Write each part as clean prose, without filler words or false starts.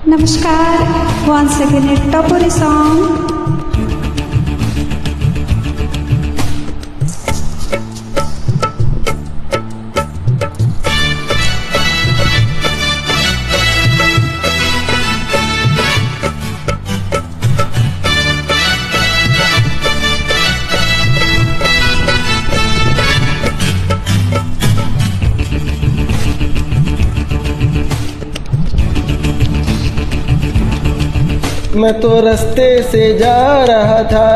Namaskar, once again a Topori song. मैं तो रास्ते से जा रहा था,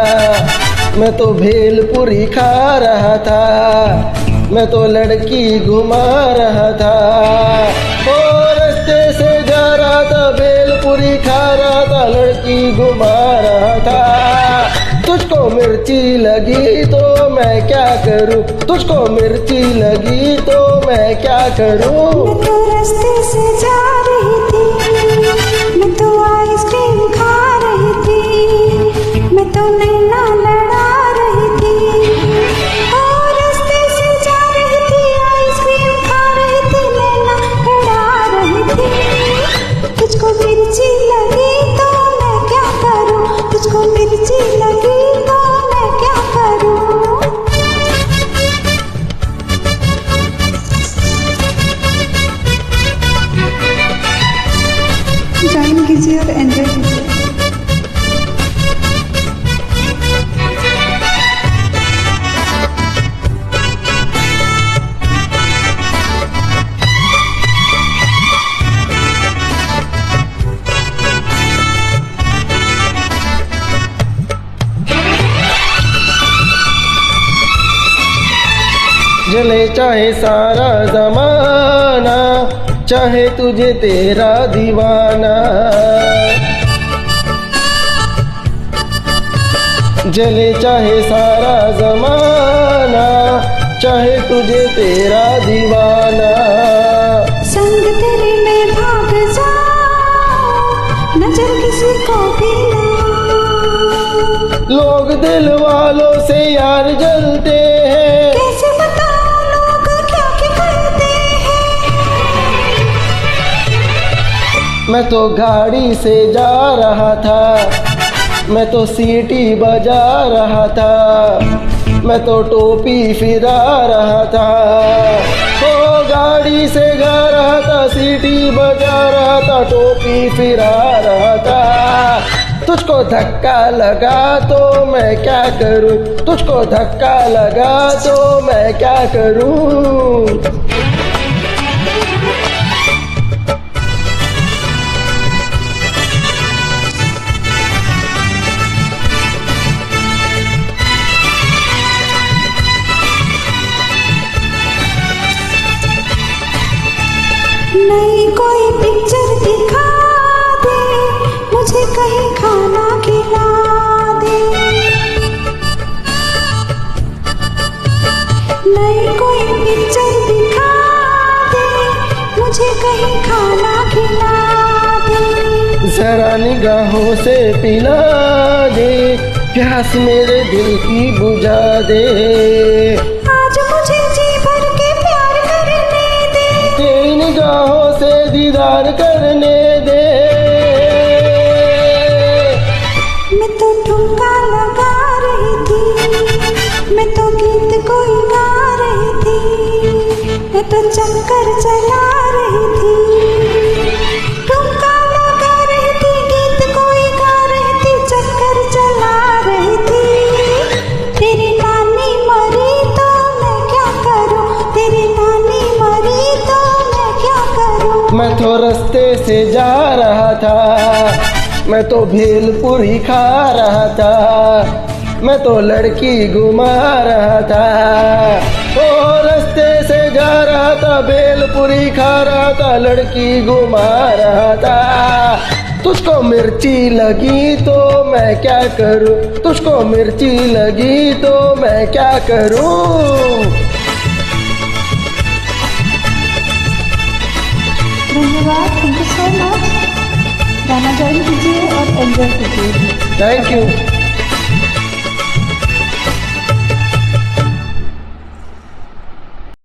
मैं तो भेलपुरी खा रहा था, मैं तो लड़की घुमा रहा था। ओ रास्ते से जा रहा था, भेलपुरी खा रहा था, लड़की घुमा रहा था। तुझको मिर्ची लगी तो मैं क्या करूं, तुझको मिर्ची लगी तो मैं क्या करूं। मैं तो रास्ते से जा रही थी, मैं तो आइसक्रीम खा रही थी, मैं तो नैना लड़ा रही थी। और रास्ते से जा रही थी, आइसक्रीम खा रही थी, नैना लड़ा रही थी। तुझको मिर्ची लगी तो मैं क्या करूं, तुझको मिर्ची लगी तो मैं क्या करूं। ज्वाइन कीजिए और एंजॉय कीजिए। जले चाहे सारा जमाना, चाहे तुझे तेरा दीवाना। जले चाहे सारा जमाना, चाहे तुझे तेरा दीवाना। संग तेरे में भाग जाऊं, नजर किसी को भी ना। लोग दिल वालों से यार जलते हैं, कैसे बताऊं लोग क्या क्या करते हैं। मैं तो गाड़ी से जा रहा था, मैं तो सीटी बजा रहा था, मैं तो टोपी फिरा रहा था। ओ गाड़ी से जा रहा था, सीटी बजा रहा था, टोपी फिरा रहा था। तुझको धक्का लगा तो मैं क्या करूं, तुझको धक्का लगा तो मैं क्या करूं। नई कोई पिक्चर दिखा दे, मुझे कहीं खाना खिला दे। नई कोई पिक्चर दिखा दे, मुझे कहीं खाना खिला दे। जरा निगाहों से पिला दे, प्यास मेरे दिल की बुझा दे। आज मुझे जी भर के प्यार करने दे, तेरी निगाहों से दीदार करने दे। मैं तो ठुमका लगा रही थी, मैं तो गीत कोई गा रही थी, मैं तो चक्कर चला रही थी। ठुमका लगा रही थी, गीत कोई गा रही थी, चक्कर चला रही थी। तेरी नानी मरी तो मैं क्या करूं, तेरी नानी मरी तो मैं क्या करूं। मैं तो रास्ते से जा रहा था, मैं तो भेलपुरी खा रहा था, मैं तो लड़की घुमा रहा था। ओ रास्ते से जा रहा था, भेलपुरी खा रहा था, लड़की घुमा रहा था। तुझको मिर्ची लगी तो मैं क्या करूं, तुझको मिर्ची लगी तो मैं क्या करूं। धन्यवाद, थैंक यू सो मच। गाना ज्वाइन कीजिए और एंजॉय कीजिए। Thank you.